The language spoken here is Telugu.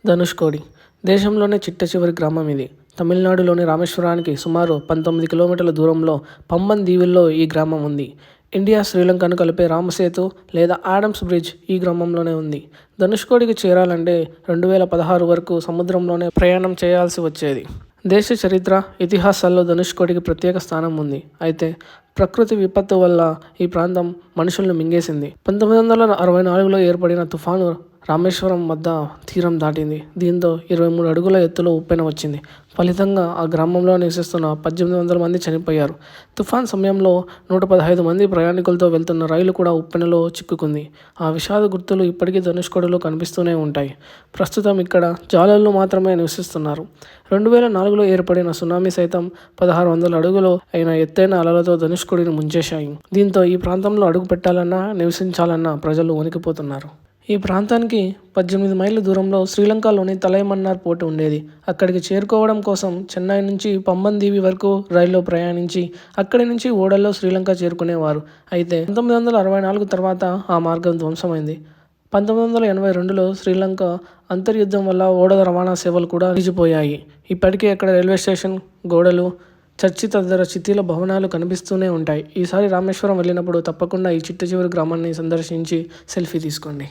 ధనుష్కోడి దేశంలోనే చిట్టచివరి గ్రామం ఇది. తమిళనాడులోని రామేశ్వరానికి సుమారు 19 కిలోమీటర్ల దూరంలో పంబన్ దీవుల్లో ఈ గ్రామం ఉంది. ఇండియా శ్రీలంకను కలిపే రామసేతు లేదా ఆడమ్స్ బ్రిడ్జ్ ఈ గ్రామంలోనే ఉంది. ధనుష్కోడికి చేరాలంటే 2016 వరకు సముద్రంలోనే ప్రయాణం చేయాల్సి వచ్చేది. దేశ చరిత్ర, ఇతిహాసాల్లో ధనుష్కోడికి ప్రత్యేక స్థానం ఉంది. అయితే ప్రకృతి విపత్తు వల్ల ఈ ప్రాంతం మనుషులను మింగేసింది. 1964లో ఏర్పడిన తుఫాను రామేశ్వరం వద్ద తీరం దాటింది. దీంతో 23 అడుగుల ఎత్తులో ఉప్పెన వచ్చింది. ఫలితంగా ఆ గ్రామంలో నివసిస్తున్న 1800 మంది చనిపోయారు. తుఫాన్ సమయంలో 115 మంది ప్రయాణికులతో వెళ్తున్న రైలు కూడా ఉప్పెనలో చిక్కుకుంది. ఆ విషాద గుర్తులు ఇప్పటికీ ధనుష్కోడిలో కనిపిస్తూనే ఉంటాయి. ప్రస్తుతం ఇక్కడ జాలర్లు మాత్రమే నివసిస్తున్నారు. 2004లో ఏర్పడిన సునామీ సైతం 1600 అడుగులు అయిన ఎత్తైన అలలతో ధనుష్కోడిని ముంచేశాయి. దీంతో ఈ ప్రాంతంలో అడుగు పెట్టాలన్నా, నివసించాలన్నా ప్రజలు వణికిపోతున్నారు. ఈ ప్రాంతానికి 18 మైళ్ళ దూరంలో శ్రీలంకలోని తలైమన్నార్ పోర్టు ఉండేది. అక్కడికి చేరుకోవడం కోసం చెన్నై నుంచి పంబన్ దీవి వరకు రైల్లో ప్రయాణించి అక్కడి నుంచి ఓడల్లో శ్రీలంక చేరుకునేవారు. అయితే 1964 తర్వాత ఆ మార్గం ధ్వంసమైంది. 1982లో శ్రీలంక అంతర్యుద్ధం వల్ల ఓడల రవాణా సేవలు కూడా నిలిచిపోయాయి. ఇప్పటికీ అక్కడ రైల్వే స్టేషన్ గోడలు, చర్చి తదితర శిథిల భవనాలు కనిపిస్తూనే ఉంటాయి. ఈసారి రామేశ్వరం వెళ్ళినప్పుడు తప్పకుండా ఈ చిట్ట చివరి గ్రామాన్ని సందర్శించి సెల్ఫీ తీసుకోండి.